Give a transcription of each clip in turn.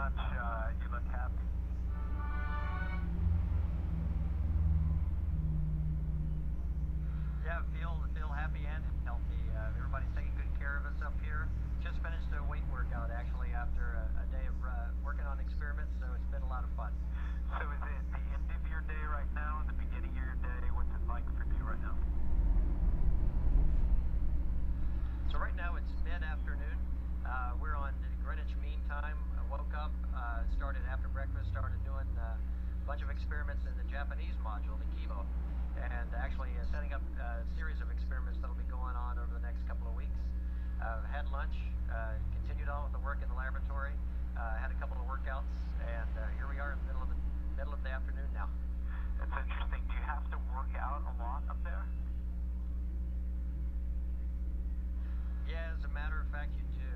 much. You look happy. Yeah, feel happy and healthy. Everybody's taking good care of us up here. Just finished a weight workout actually after a day of working on experiments, so it's been a lot of fun. So is it the end of your day right now, the beginning of your day? What's it like for you right now? So right now it's mid-afternoon. We're on Greenwich Mean Time. I woke up, started after breakfast, started doing a bunch of experiments in the Japanese module, the Kibo, and actually setting up a series of experiments that'll be going on over the next couple of weeks. Had lunch, continued on with the work in the laboratory, had a couple of workouts, and here we are in the middle of the afternoon now. It's interesting. Do you have to work out a lot up there? Yeah, as a matter of fact, you do.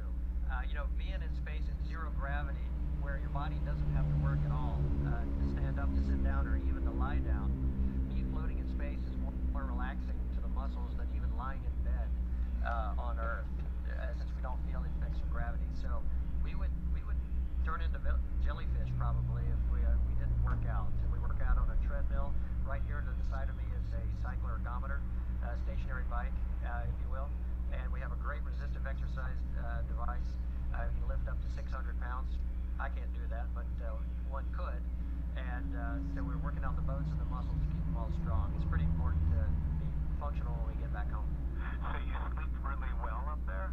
Being in space in zero gravity, where your body doesn't have to work at all to stand up, to sit down, or even to lie down, being floating in space is more relaxing to the muscles than even lying in bed on Earth, since we don't feel the effects of gravity. So we would turn into jellyfish probably if we didn't work out. And we work out on a treadmill. Right here to the side of me is a cycle ergometer, stationary bike, if you will. And we have a great resistive exercise device. You can lift up to 600 pounds. I can't do that, but one could. And so we're working out the bones and the muscles to keep them all strong. It's pretty important to be functional when we get back home. So you sleep really well up there?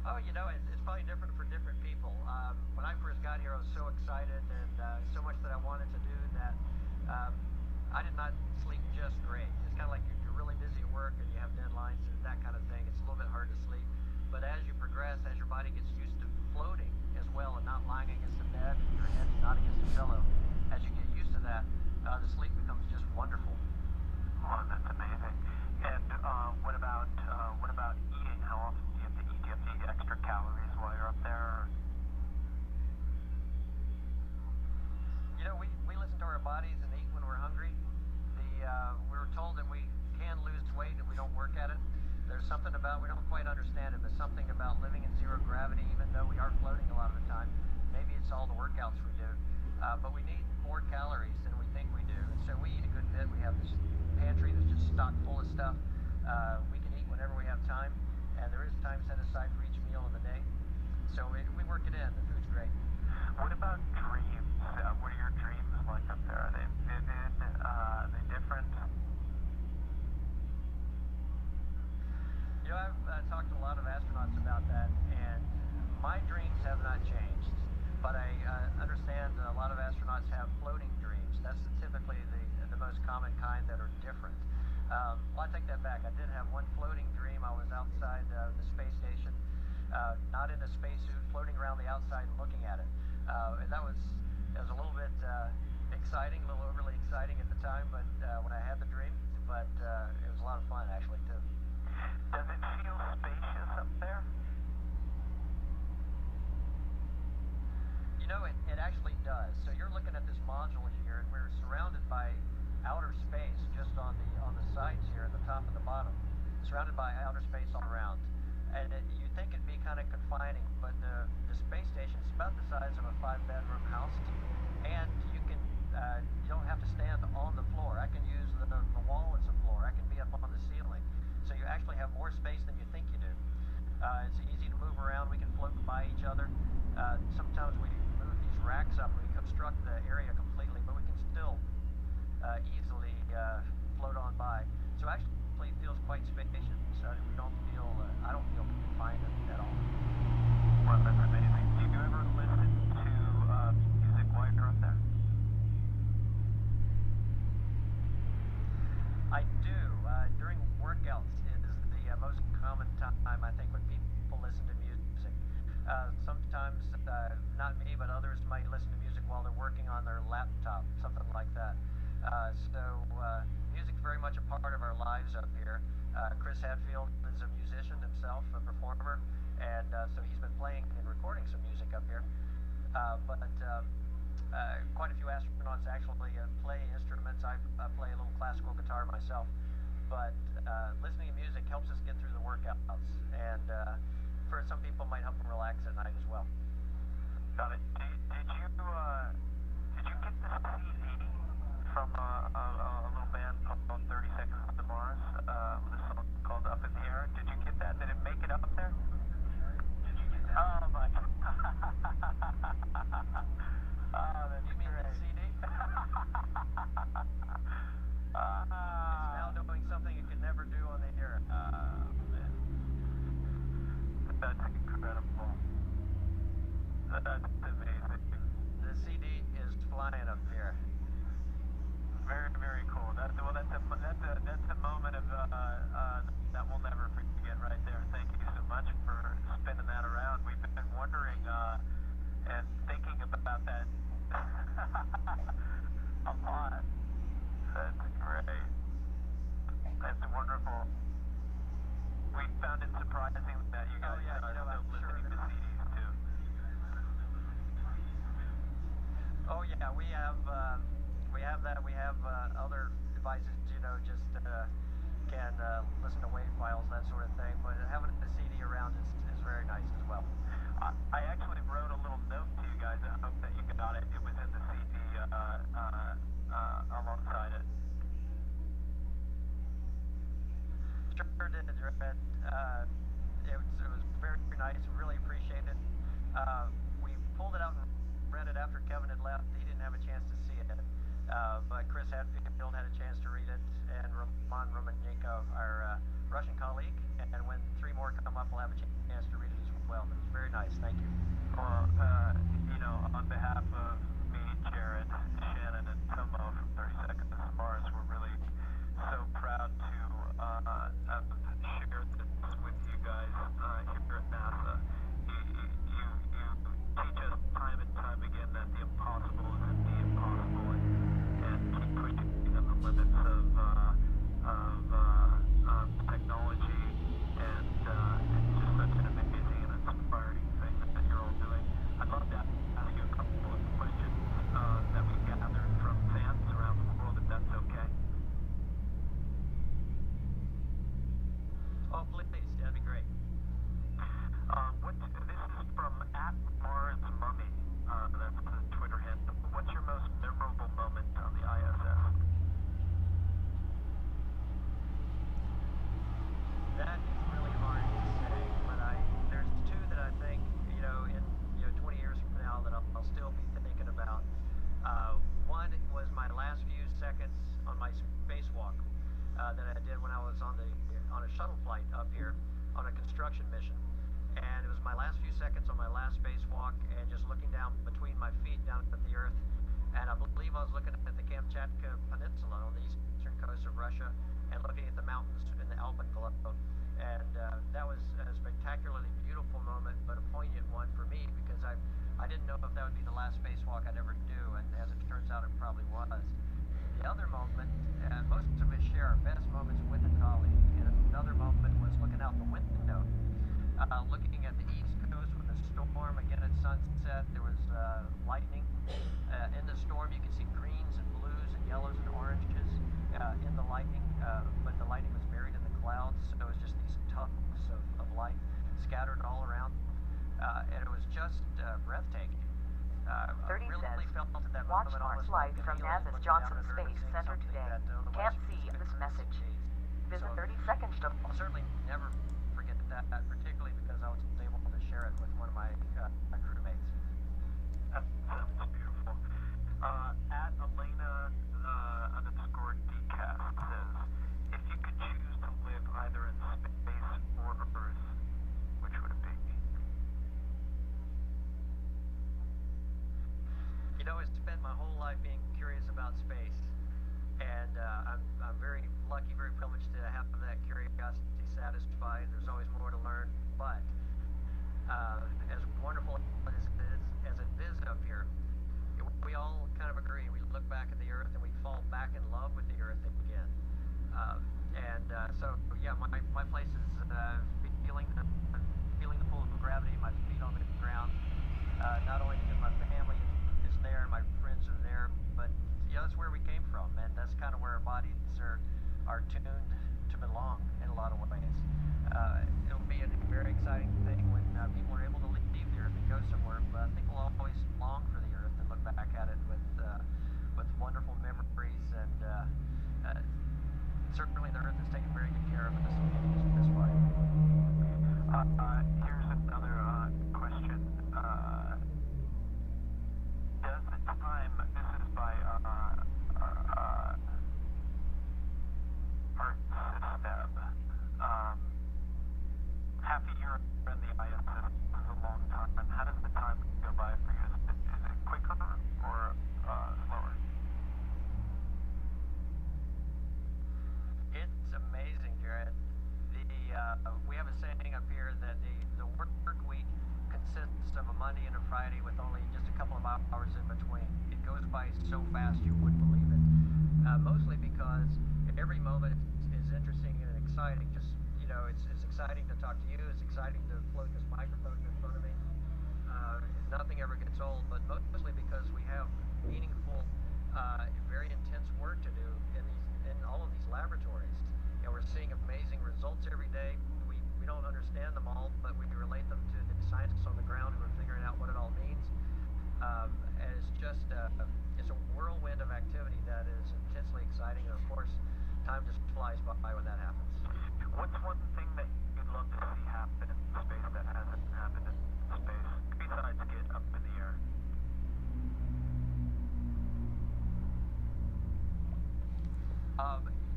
Oh, it's probably different for different people. When I first got here, I was so excited and so much that I wanted to do that I did not sleep just great. It's kind of like you're really busy at work and you have deadlines and that kind of thing. It's a little bit hard to sleep. But as you progress, as your body gets used to floating as well and not lying against the bed and your head's not against a pillow, as you get used to that, the sleep becomes just wonderful. Oh, that's amazing. And what about eating? How often do you have to eat? Do you have to eat extra calories while you're up there? We listen to our bodies and eat when we're hungry. We were told that we can lose weight if we don't work at it. There's something about, we don't quite understand it, but something about living in zero gravity, even though we are floating a lot of the time. Maybe it's all the workouts we do. But we need more calories than we think we do. And so we eat a good bit. We have this pantry that's just stocked full of stuff. We can eat whenever we have time. And there is time set aside for each meal of the day. So we work it in. The food's great. What about dreams? What are your dreams like up there? Are they vivid? Are they different? I've talked to a lot of astronauts about that, and my dreams have not changed. But I understand that a lot of astronauts have floating dreams. That's typically the most common kind that are different. Well, I take that back. I did have one floating dream. I was outside the space station, not in a spacesuit, floating around the outside and looking at it. And that was a little bit exciting, a little overly exciting at the time, but when I had the dream, but it was a lot of fun actually too. Does it feel spacious up there? It actually does. So you're looking at this module here, and we're surrounded by outer space just on the sides here, at the top and the bottom, surrounded by outer space all around. And you'd think it'd be kind of confining, but the space station is about the size of a 5-bedroom house, and you don't have to stand on the floor. I can use the wall as a floor. I can be up on the ceiling. So you actually have more space than you think you do. It's easy to move around. We can float by each other. Sometimes we move these racks up and we obstruct the area completely, but we can still easily float on by. So actually it feels quite spacious. I don't feel confined at all. Well, that's amazing. Do you ever listen to music while you're up there? I do. During workouts is the most common time, I think, when people listen to music. Sometimes, not me, but others might listen to music while they're working on their laptop, something like that. Music's very much a part of our lives up here. Chris Hadfield is a musician himself, a performer, and so he's been playing and recording some music up here. But quite a few astronauts actually play instruments. I play a little classical guitar myself. But listening to music helps us get through the workouts, and for some people might help them relax. That's incredible. That's amazing. The CD is flying up here. Very, very cool. That's a moment of that we'll never forget right there. Thank you so much for spinning that around. We've been wondering and thinking about that a lot. That's great. That's wonderful. We found it surprising that you guys are still listening to CDs too. Oh yeah, we have that. We have other devices, just can listen to WAV files, that sort of thing. But having a CD around is very nice as well. I actually wrote a little note to you guys. I hope that you got it. It was in the CD alongside it. Sure did, Red. It was very nice. Really appreciated. We pulled it out and read it after Kevin had left. He didn't have a chance to see it, but Chris Hadfield had a chance to read it, and Roman Romanenko, our Russian colleague. And when 3 more come up, we'll have a chance to read it as well. But it was very nice. Thank you. Well, on behalf of me, Jared, Shannon, and Tomo from 30 Seconds to Mars, we're really so proud to share this with you guys here at NASA. You teach us time and time again that the impossible is indeed impossible, and keep pushing the limits of technology, and it's just such an amazing and inspiring thing that you're all doing. I'd love to ask you a couple of questions that we gathered from fans around the world, if that's okay. Oh, please, that'd be great. This is from @MarsMummy. That's the Twitter handle. What's your most memorable moment on the ISS? That is really hard to say, but there's 2 that I think, in 20 years from now that I'll still be thinking about. One was my last few seconds on my spacewalk that I did when I was on a shuttle flight up here on a construction mission, and it was my last few seconds on my last spacewalk, and just looking down between my feet down at the Earth, and I believe I was looking at the Kamchatka Peninsula on the eastern coast of Russia, and looking at the mountains in the Alpenglow, and that was a spectacularly beautiful moment, but a poignant one for me, because I didn't know if that would be the last spacewalk I'd ever do, and as it turns out, it probably was. The other moment, and most of us share our best moments with a colleague, and another moment was looking out the window, looking at the east coast with a storm. Again at sunset, there was lightning. In the storm, you could see greens and blues and yellows and oranges in the lightning, but the lightning was buried in the clouds, so it was just these tufts of light scattered all around, and it was just breathtaking. 30 really says, felt at that watch moment Mars almost Life like from a feeling NASA's looking Johnson down at Earth Space and seeing Center something today. that otherwise Can't you see just this couldn't message. see. Visit So 30 seconds to... I'll certainly never forget that, particularly because I was able to share it with one of my crewmates. That sounds beautiful. @Elena _decast says, if you could choose to live either in space or Earth, which would it be? I spent my whole life being curious about space, and I'm very lucky, very privileged to have that curiosity satisfied. There's always more to learn, but as wonderful as it is up here, we all kind of agree. We look back at the Earth and we fall back in love with the Earth again. So yeah, my place is feeling the pull of gravity, my feet on the ground. Not only because my family is there, my friends are there, but that's where we came from, and that's kind of where our bodies are tuned to belong in a lot of ways. It'll be a very exciting by so fast you wouldn't believe it. Mostly because every moment is interesting and exciting. Just, it's exciting to talk to you. It's exciting to float this microphone in front of me. Nothing ever gets old, but mostly because we have meaningful, very intense work to do in all of these laboratories, and we're seeing amazing results every day. We don't understand them all, but we relate them to the scientists on the ground who are figuring out what it all means. And it's just it's a whirlwind of activity that is intensely exciting, and of course, time just flies by when that happens. What's one thing that you'd love to see happen in space that hasn't happened in space, besides get up in the air?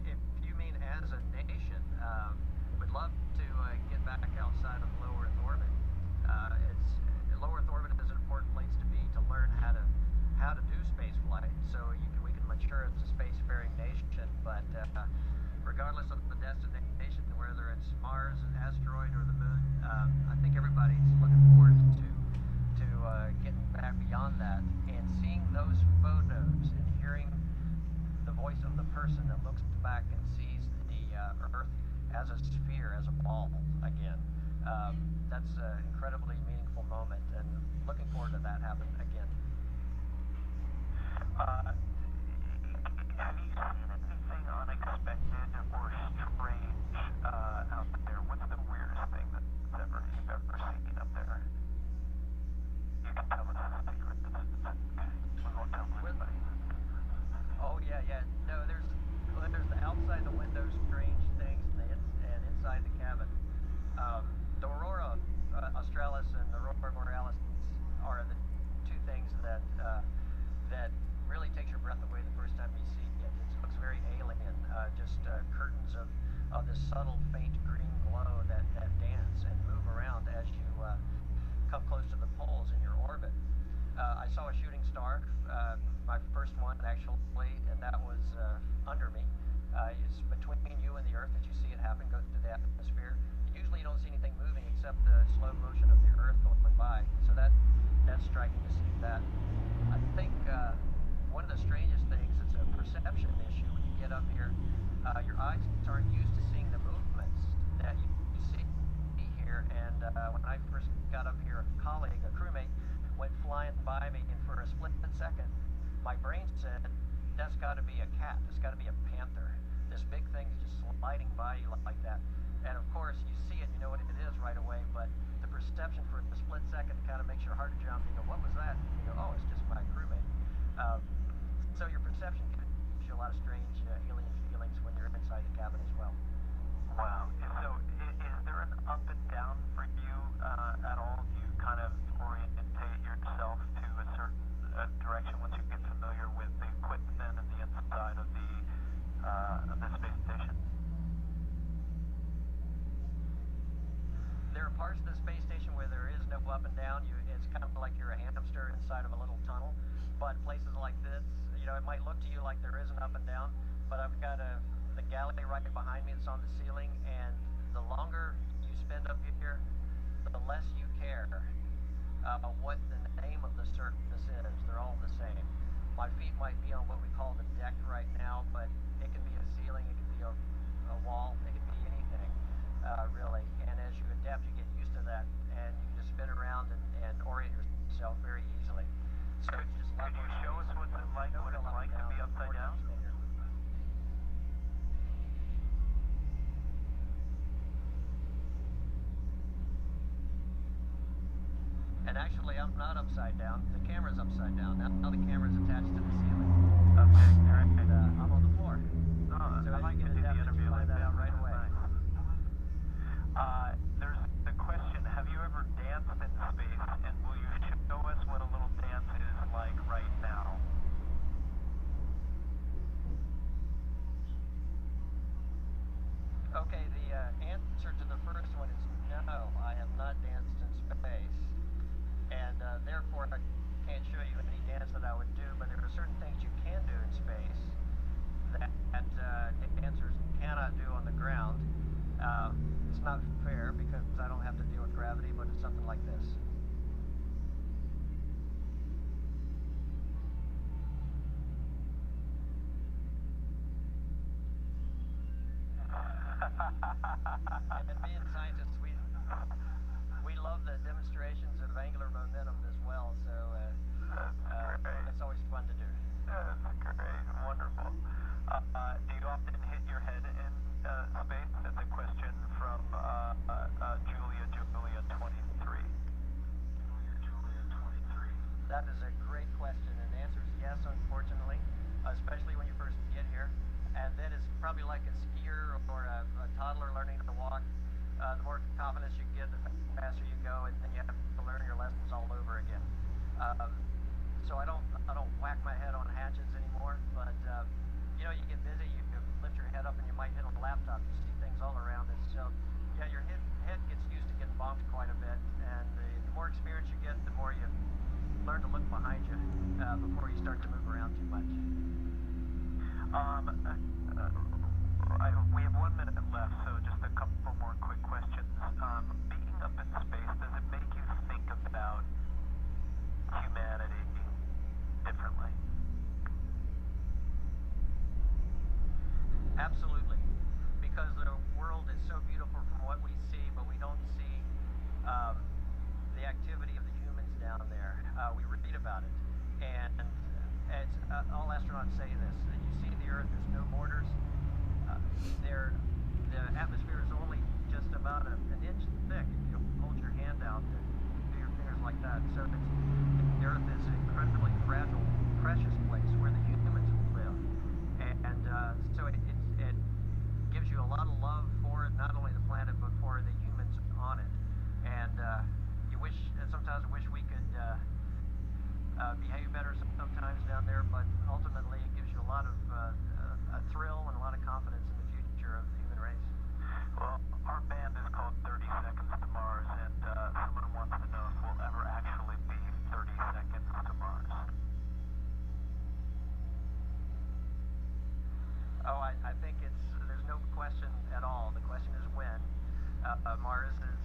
If you mean as a nation, we'd love to get back outside of low Earth orbit. Low Earth orbit is an important place to be to learn how to do space flight, so we can mature as a spacefaring nation. But regardless of the destination, whether it's Mars, an asteroid, or the moon, I think everybody's looking forward to getting back beyond that and seeing those photos and hearing the voice of the person that looks back and sees the Earth as a sphere, as a ball again. That's an incredibly meaningful moment, and looking forward to that happening again. Have you seen anything unexpected or strange out there? What's the weirdest thing you've ever seen up there? You can tell us a secret. It's okay. We won't tell anybody. Oh yeah. No, there's the outside the window strange things and inside the cabin. The aurora australis and the aurora borealis are the two things that really takes your breath away the first time you see it. It looks very alien, just curtains of this subtle, faint green glow that dance and move around as you come close to the poles in your orbit. I saw a shooting star, my first one actually, and that was under me. It's between you and the Earth that you see it happen, go through the atmosphere. Usually you don't see anything moving except the slow motion of the Earth going by, so that's striking to see that. I think one of the strangest things, it's a perception issue when you get up here. Your eyes aren't used to seeing the movements that you see here, and when I first got up here, a colleague, a crewmate, went flying by me, and for a split second, my brain said, that's got to be a cat, that's got to be a panther. This big thing is just sliding by you like that. And of course, you see it, you know what it is right away, but the perception for the split second kind of makes your heart jump. You go, what was that? And you go, oh, it's just my crewmate. So your perception gives you a lot of strange alien feelings when you're inside the cabin as well. Wow. So is there an up and down for you at all? Do you kind of orientate yourself to a certain direction once you get familiar with the equipment and the inside of the space station? There are parts of the space station where there is no up and down. It's kind of like you're a hamster inside of a little tunnel. But places like this, it might look to you like there is an up and down, but I've got the galley right behind me that's on the ceiling, and the longer you spend up here, the less you care what the name of the surface is. They're all the same. My feet might be on what we call the deck right now, but it can be a ceiling, it can be a wall, it can be anything, really. And as you adapt, you get used to that, and you can just spin around and orient yourself very easily. So it's just could you show us what it's like to be upside down? And actually, I'm not upside down. The camera's upside down. Now the camera's attached to the ceiling. Okay, all right. And I'm on the floor. So I like get to do the adapted, interview you like find that that out right away. Nice. There's the question, have you ever danced in space, and will you show us what a little dance is like right now? Okay, the answer to the first one is no, I have not danced in space. And therefore, I can't show you any dance that I would do, but there are certain things you can do in space that dancers cannot do on the ground. It's not fair because And being scientists, we love the demonstrations of angular momentum as well. So That's great. it's always fun to do. That's great. Wonderful. Do you often hit your head in space? That's a question from Julia 23. Julia 23. That is a great question, and the answer is yes, unfortunately, especially when you first get here. And then it's probably like a skier or a toddler learning to walk. The more confidence you get, the faster you go, and then you have to learn your lessons all over again. So I don't whack my head on hatches anymore, but you know, you get busy, you lift your head up, and you might hit a laptop. You see things all around it. So yeah, your head gets used to getting bonked quite a bit, and the more experience you get, the more you learn to look behind you before you start to move around too much. We have 1 minute left, so just a couple more quick questions. Being up in space, does it make you think about humanity differently? Absolutely, because the world is so beautiful from what we see, but we don't see the activity of the humans down there. We read about it, and it's, all astronauts say this: that you see the Earth, there's no borders. The atmosphere is only just about an inch thick if you hold your hand out and do your fingers like that. So the Earth is an incredibly fragile, precious place where the humans live, and so it gives you a lot of love for it, not only the planet but for the humans on it. And you sometimes wish we could behave better sometimes down there, but ultimately it gives you a lot of a thrill and a lot of confidence in the future of the human race. Well, our band is called 30 Seconds to Mars, and someone wants to know if we'll ever actually be 30 seconds to Mars. Oh, I think there's no question at all. The question is when. Mars is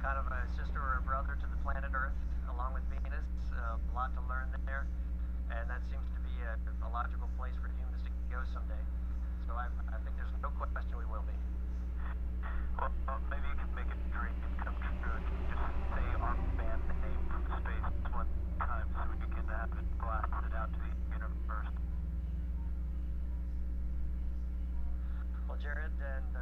kind of a sister or a brother to the planet Earth, along with Venus. A lot to learn there, and that seems to be a logical place for humans to go someday. So I think there's no question we will be. Well, maybe you can make a dream come true. Just say our band name from space one time so we can have it blasted out to the universe. Well, Jared and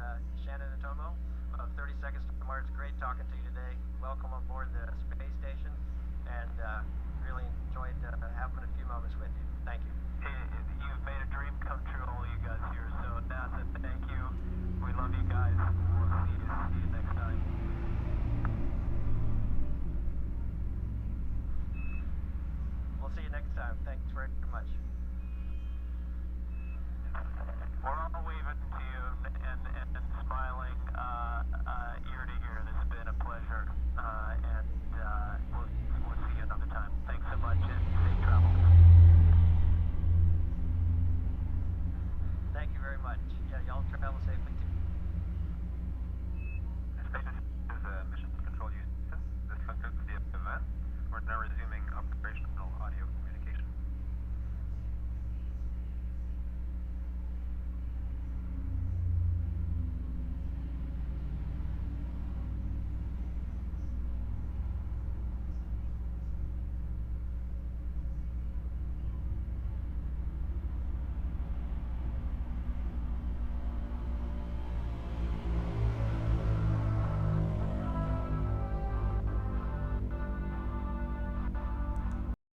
Shannon and Tomo of 30 Seconds to Mars, great talking to you today. Welcome on board the space station, and really enjoyed having a few moments with you. Thank you. You've made a dream come true, all you guys here. So NASA, thank you. We love you guys. We'll see you next time. We'll see you next time. Thanks very much.